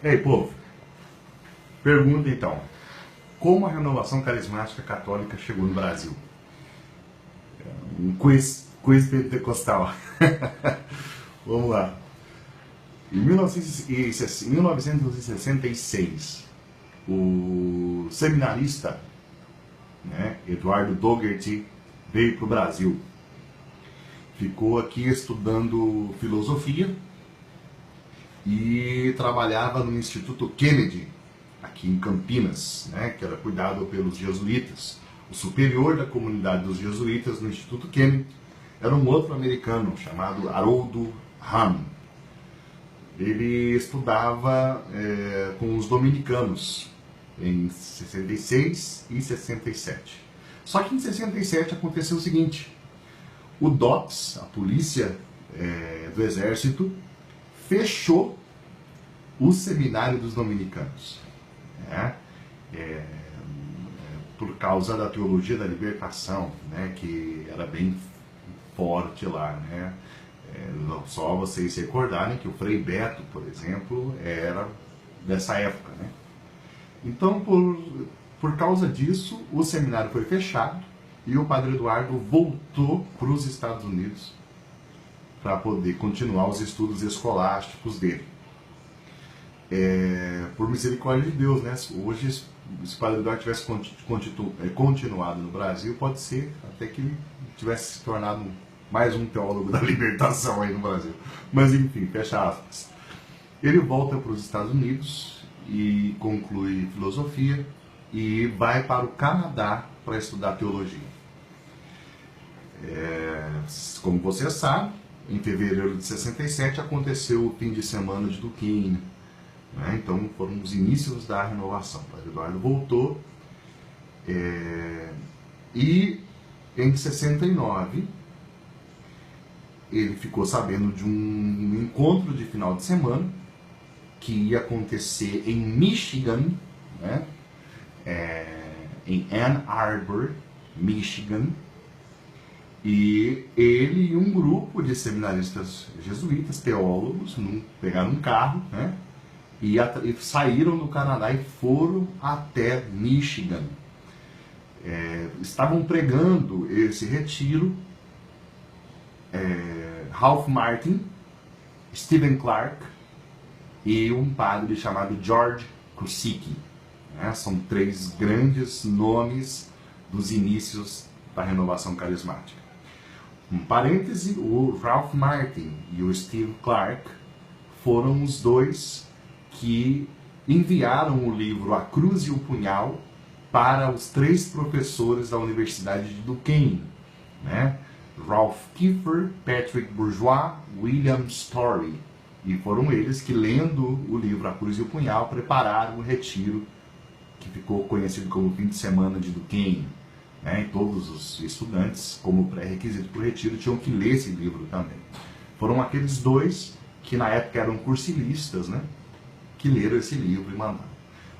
Ei, povo, pergunta então: como a renovação carismática católica chegou no Brasil? Um quiz pentecostal. Vamos lá. Em 1966, o seminarista, né, Eduardo Dougherty veio para o Brasil. Ficou aqui estudando filosofia e trabalhava no Instituto Kennedy, aqui em Campinas, né, que era cuidado pelos jesuítas. O superior da comunidade dos jesuítas no Instituto Kennedy era um outro americano chamado Haroldo Hahn. Ele estudava com os dominicanos em 66 e 67. Só que em 67 aconteceu o seguinte: o DOPS, a polícia do exército, fechou o seminário dos dominicanos, né? Por causa da teologia da libertação, né, que era bem forte lá, né? Só vocês se recordarem que o Frei Beto, por exemplo, era dessa época, né? Então, por causa disso, o seminário foi fechado e o Padre Eduardo voltou para os Estados Unidos para poder continuar os estudos escolásticos dele. Por misericórdia de Deus, né? Hoje, se o Padre Eduardo tivesse continuado no Brasil, pode ser até que ele tivesse se tornado mais um teólogo da libertação aí no Brasil. Mas enfim, fecha aspas. Ele volta para os Estados Unidos e conclui filosofia e vai para o Canadá para estudar teologia. Como você sabe, em fevereiro de 67 aconteceu o fim de semana de Duquesne, né? Então foram os inícios da renovação. O Padre Eduardo voltou e em 69 ele ficou sabendo de um encontro de final de semana que ia acontecer em Michigan, né? Em Ann Arbor, Michigan. E ele e um grupo de seminaristas jesuítas, teólogos, pegaram um carro, né? E saíram do Canadá e foram até Michigan. Estavam pregando esse retiro Ralph Martin, Stephen Clark e um padre chamado George Krusicki, né? São três grandes nomes dos inícios da renovação carismática. Um parêntese: o Ralph Martin e o Steve Clark foram os dois que enviaram o livro A Cruz e o Punhal para os três professores da Universidade de Duquesne, né? Ralph Kiefer, Patrick Bourgeois, William Story. E foram eles que, lendo o livro A Cruz e o Punhal, prepararam o retiro que ficou conhecido como Fim de Semana de Duquesne, né? E todos os estudantes, como pré-requisito para o retiro, tinham que ler esse livro também. Foram aqueles dois que na época eram cursilistas, né, que leram esse livro e mandaram.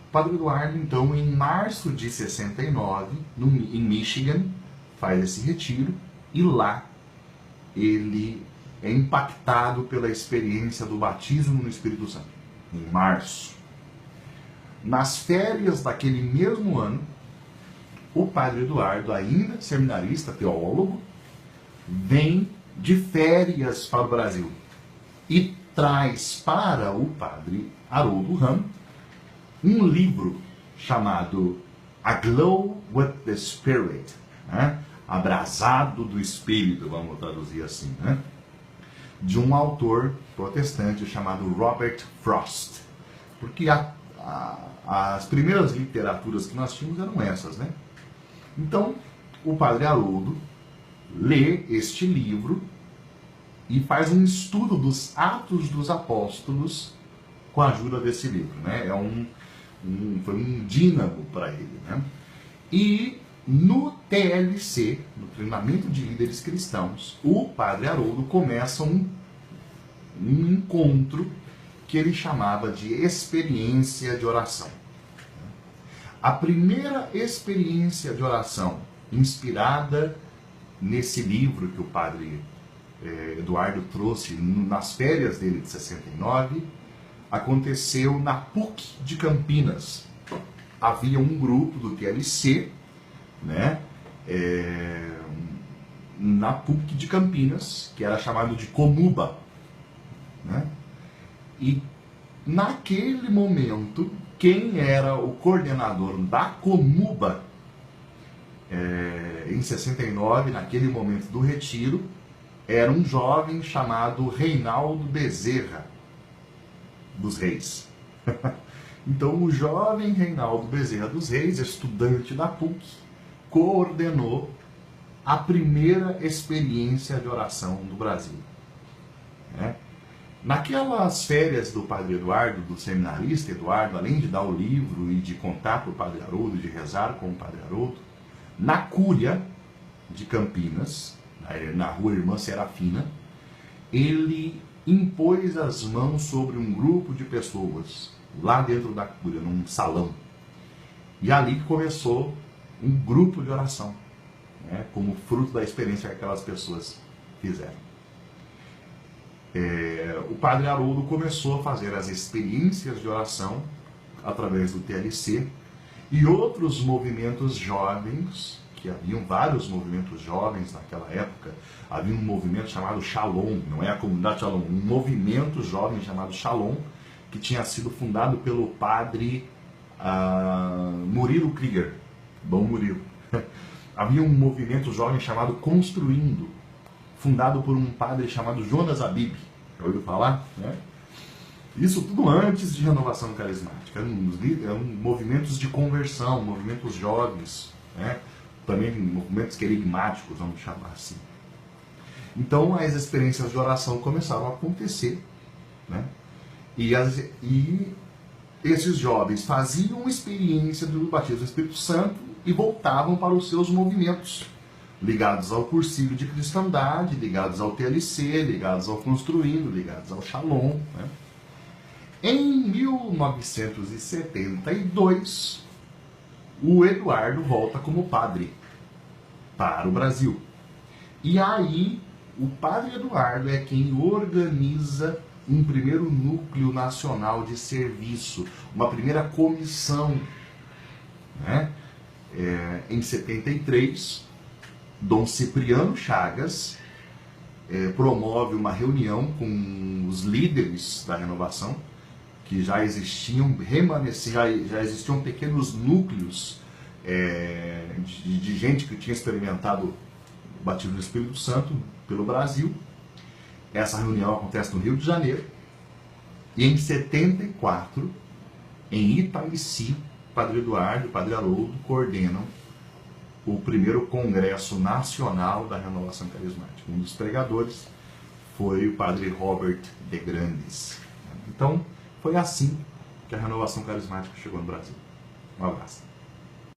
O Padre Eduardo, então, em março de 69, em Michigan, faz esse retiro e lá ele é impactado pela experiência do batismo no Espírito Santo, em março. Nas férias daquele mesmo ano, o Padre Eduardo, ainda seminarista, teólogo, vem de férias para o Brasil e traz para o Padre Haroldo Hahn um livro chamado Aglow with the Spirit, né? Abrasado do Espírito, vamos traduzir assim, né? De um autor protestante chamado Robert Frost. Porque as primeiras literaturas que nós tínhamos eram essas, né? Então, o Padre Haroldo lê este livro e faz um estudo dos Atos dos Apóstolos com a ajuda desse livro, né? Foi um dínamo para ele, né? E no TLC, no treinamento de líderes cristãos, o Padre Haroldo começa um encontro que ele chamava de experiência de oração. A primeira experiência de oração inspirada nesse livro que o Padre Eduardo trouxe nas férias dele de 69 aconteceu na PUC de Campinas. Havia um grupo do TLC, né, na PUC de Campinas, que era chamado de Comuba, né? E naquele momento, quem era o coordenador da Comuba, em 69, naquele momento do retiro, era um jovem chamado Reinaldo Bezerra dos Reis. Então, o jovem Reinaldo Bezerra dos Reis, estudante da PUC, coordenou a primeira experiência de oração do Brasil, né? Naquelas férias do Padre Eduardo, do seminarista Eduardo, além de dar o livro e de contar para o Padre Haroldo, de rezar com o Padre Haroldo, na Cúria de Campinas, na rua Irmã Serafina, ele impôs as mãos sobre um grupo de pessoas, lá dentro da Cúria, num salão. E ali começou um grupo de oração, né, como fruto da experiência que aquelas pessoas fizeram. O Padre Haroldo começou a fazer as experiências de oração através do TLC e outros movimentos jovens, que haviam vários movimentos jovens naquela época. Havia um movimento chamado Shalom, não é a comunidade Shalom, um movimento jovem chamado Shalom, que tinha sido fundado pelo padre Murilo Krieger, Dom Murilo. Havia um movimento jovem chamado Construindo, fundado por um padre chamado Jonas Abib. Já ouviu falar? Né? Isso tudo antes de renovação carismática. Eram movimentos de conversão, movimentos jovens, né? Também movimentos querigmáticos, vamos chamar assim. Então as experiências de oração começaram a acontecer, né? E esses jovens faziam experiência do batismo do Espírito Santo e voltavam para os seus movimentos, ligados ao cursilho de cristandade, ligados ao TLC, ligados ao Construindo, ligados ao Shalom, né? Em 1972, o Eduardo volta como padre para o Brasil. E aí, o Padre Eduardo é quem organiza um primeiro núcleo nacional de serviço, uma primeira comissão, né? Em 73, Dom Cipriano Chagas promove uma reunião com os líderes da renovação, que já existiam, já existiam pequenos núcleos de gente que tinha experimentado o batismo do Espírito Santo pelo Brasil. Essa reunião acontece no Rio de Janeiro. E em 74, em Itaici, Padre Eduardo e Padre Haroldo coordenam o primeiro Congresso Nacional da Renovação Carismática. Um dos pregadores foi o Padre Robert de Grandes. Então, foi assim que a Renovação Carismática chegou no Brasil. Um abraço.